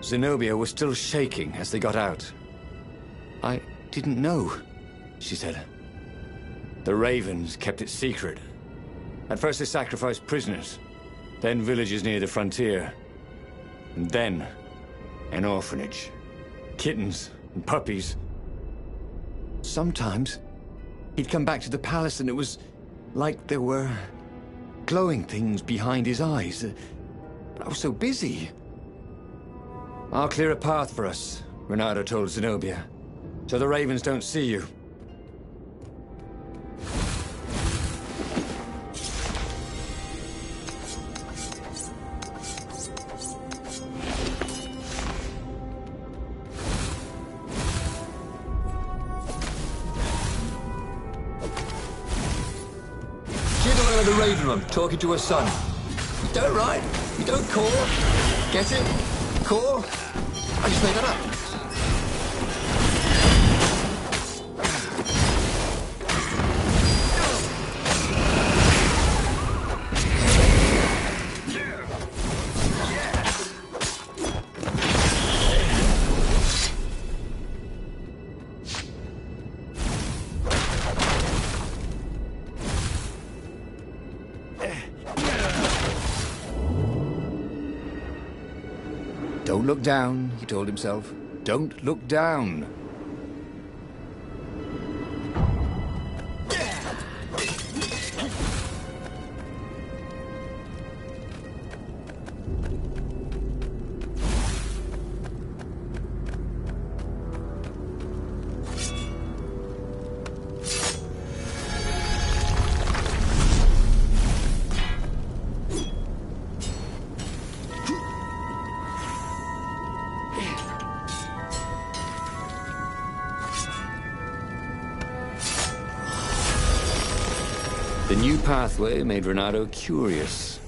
Zenobia was still shaking as they got out. "I didn't know," she said. "The Ravens kept it secret. At first they sacrificed prisoners, then villages near the frontier, and then an orphanage. Kittens and puppies. Sometimes he'd come back to the palace and it was like there were glowing things behind his eyes. But I was so busy." "I'll clear a path for us," Renato told Zenobia, "so the Ravens don't see you." The Raven Room, talking to her son. You don't write, you don't call. Get it? Call? I just made that up. "Don't look down," he told himself. "Don't look down." The new pathway made Renato curious.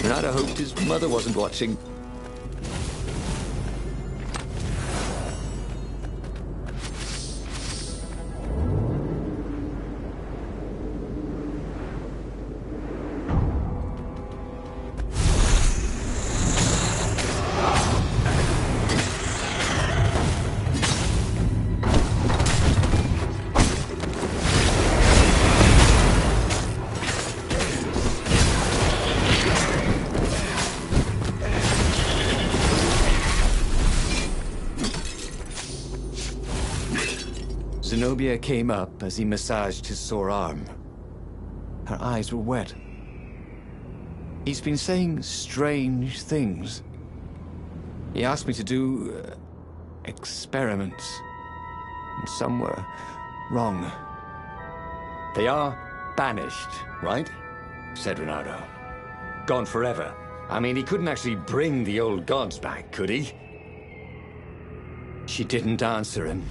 Renato hoped his mother wasn't watching. Zenobia came up as he massaged his sore arm. Her eyes were wet. "He's been saying strange things. He asked me to do experiments, and some were wrong." "They are banished, right?" said Renato. "Gone forever. I mean, he couldn't actually bring the old gods back, could he?" She didn't answer him.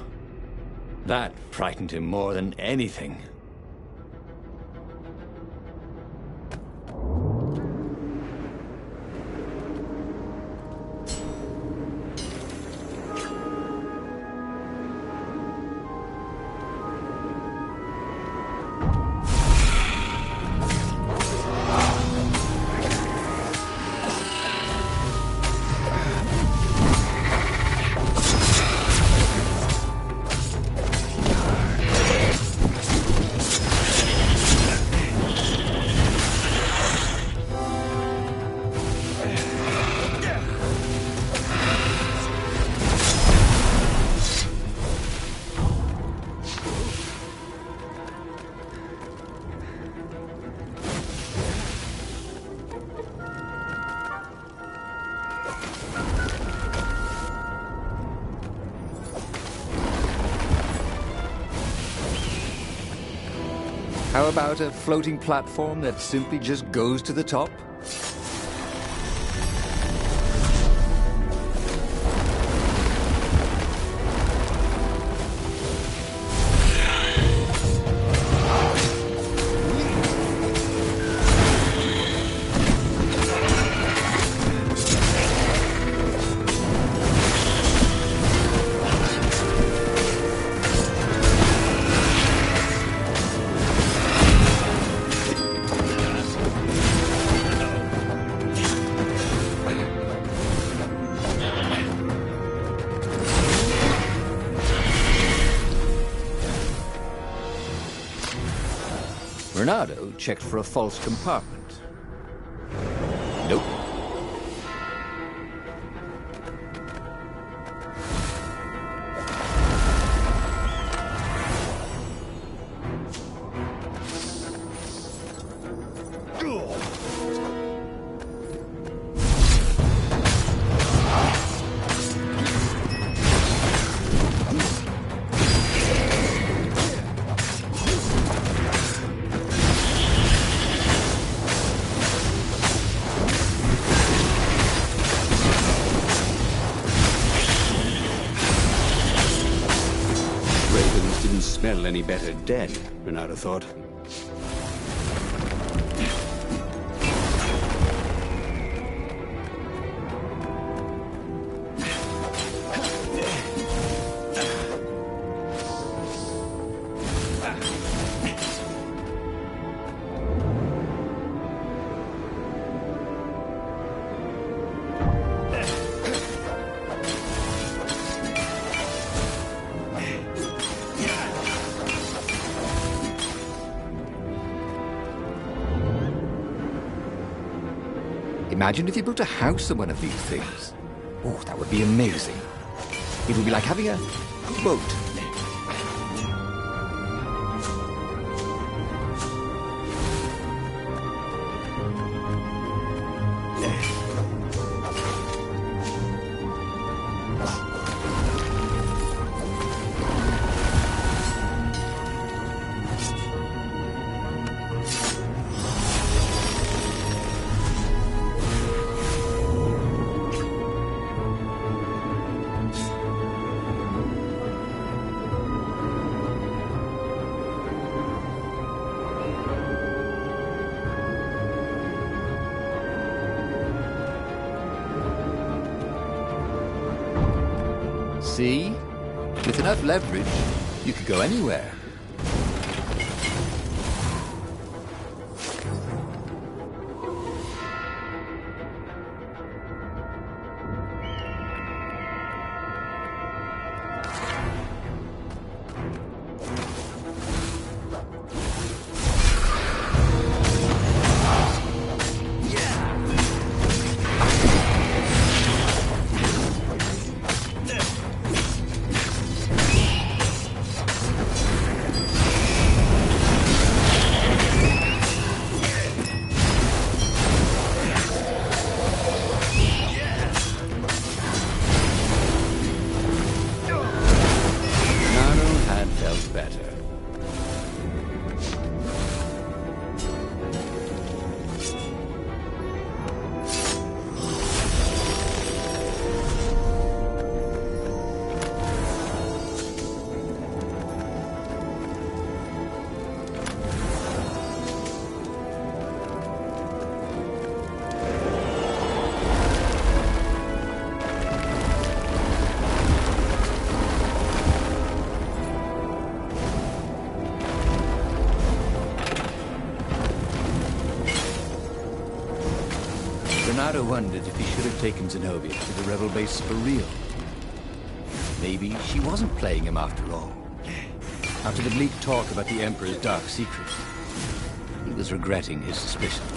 That frightened him more than anything. How about a floating platform that simply just goes to the top? Renato checked for a false compartment. Nope. Smell any better dead, Renato thought. Imagine if you built a house on one of these things. Oh, that would be amazing. It would be like having a boat. See? With enough leverage, you could go anywhere. Renato wondered if he should have taken Zenobia to the rebel base for real. Maybe she wasn't playing him after all. After the bleak talk about the Emperor's dark secret, he was regretting his suspicions.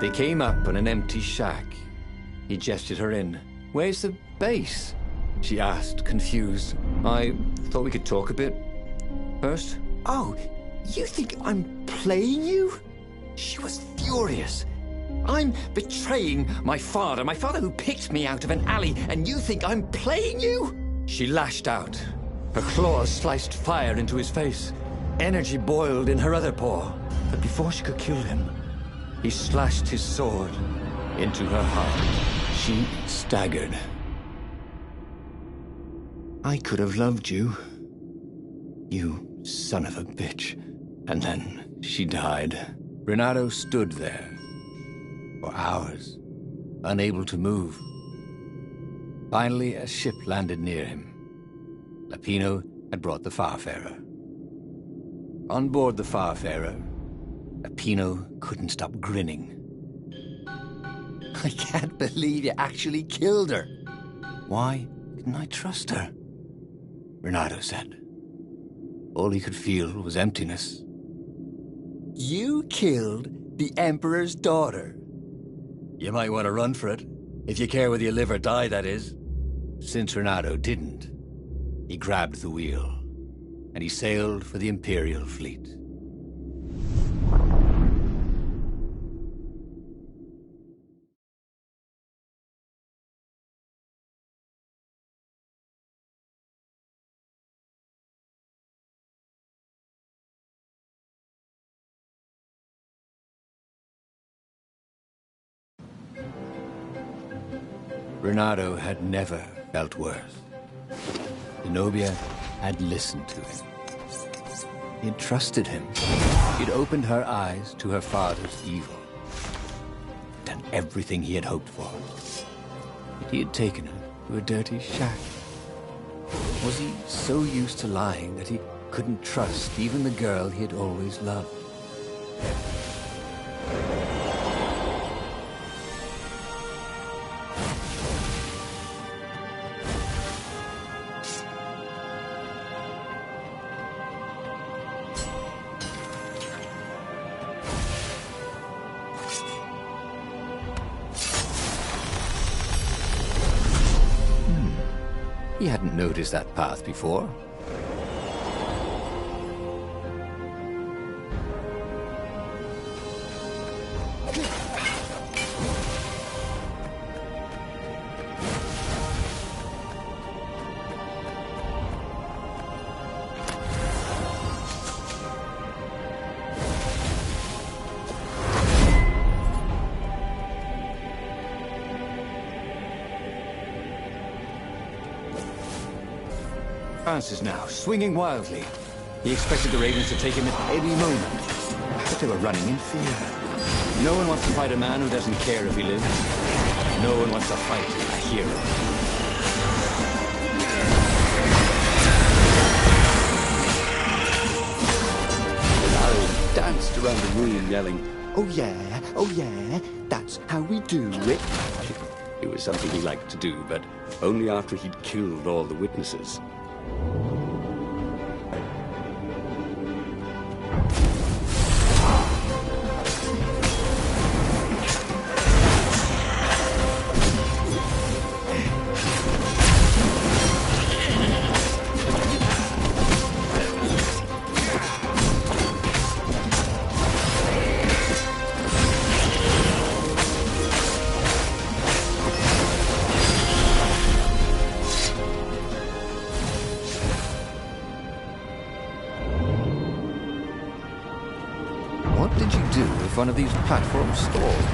They came up on an empty shack. He gestured her in. "Where's the base?" she asked, confused. "I thought we could talk a bit first." Oh, you think I'm playing you? She was furious. I'm betraying my father who picked me out of an alley, and you think I'm playing you? She lashed out. Her claws sliced fire into his face. Energy boiled in her other paw. But before she could kill him, he slashed his sword into her heart. She staggered. "I could have loved you, you son of a bitch." And then she died. Renato stood there for hours, unable to move. Finally, a ship landed near him. Lapino had brought the Farfarer. On board the Farfarer, Lapino couldn't stop grinning. "I can't believe you actually killed her. Why didn't I trust her?" Renato said. All he could feel was emptiness. "You killed the Emperor's daughter. You might want to run for it, if you care whether you live or die, that is." Since Renato didn't, he grabbed the wheel, and he sailed for the Imperial fleet. Renato had never felt worse. Zenobia had listened to him. He had trusted him. He'd opened her eyes to her father's evil. Done everything he had hoped for. Yet he had taken her to a dirty shack. Was he so used to lying that he couldn't trust even the girl he had always loved? He hadn't noticed that path before. Francis now, swinging wildly. He expected the Ravens to take him at any moment, but they were running in fear. No one wants to fight a man who doesn't care if he lives. No one wants to fight a hero. I danced around the room yelling, "Oh yeah, that's how we do it." It was something he liked to do, but only after he'd killed all the witnesses. What did you do if one of these platforms stalled?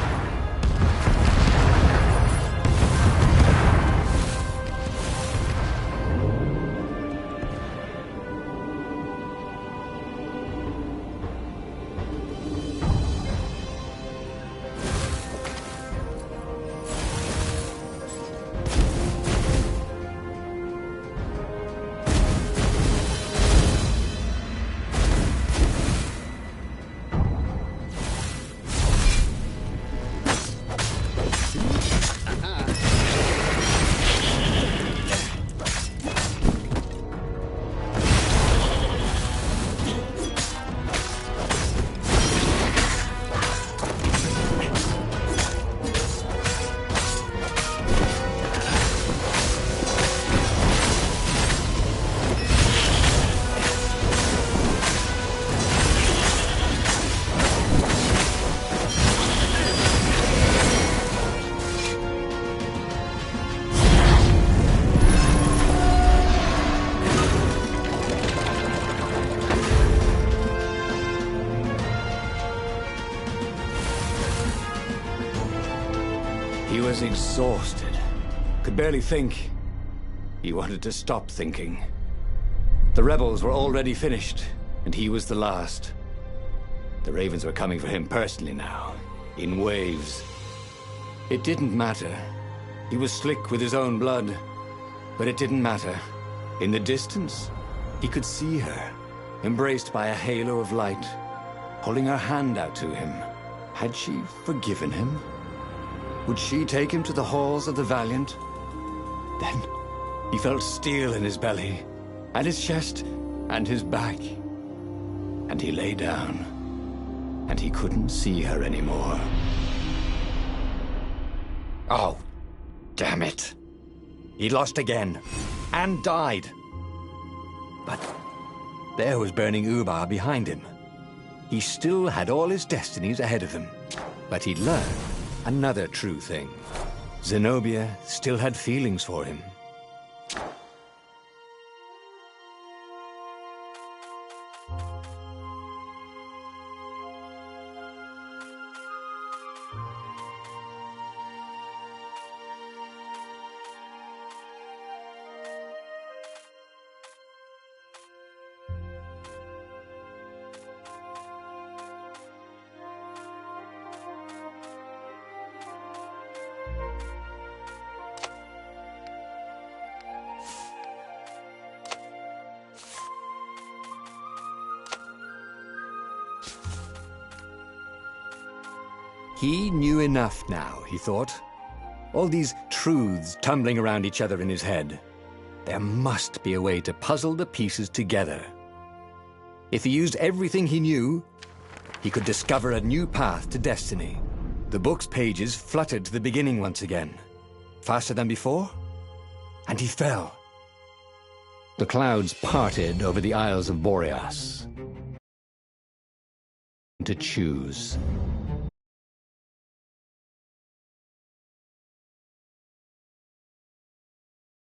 was exhausted. Could barely think. He wanted to stop thinking. The rebels were already finished, and he was the last. The Ravens were coming for him personally now, in waves. It didn't matter. He was slick with his own blood. But it didn't matter. In the distance, he could see her, embraced by a halo of light, holding her hand out to him. Had she forgiven him? Would she take him to the halls of the Valiant? Then he felt steel in his belly, and his chest, and his back. And he lay down, and he couldn't see her anymore. Oh, damn it. He'd lost again, and died. But there was burning Ubar behind him. He still had all his destinies ahead of him. But he'd learned another true thing. Zenobia still had feelings for him. He knew enough now, he thought. All these truths tumbling around each other in his head. There must be a way to puzzle the pieces together. If he used everything he knew, he could discover a new path to destiny. The book's pages fluttered to the beginning once again. Faster than before? And he fell. The clouds parted over the Isles of Boreas. To choose.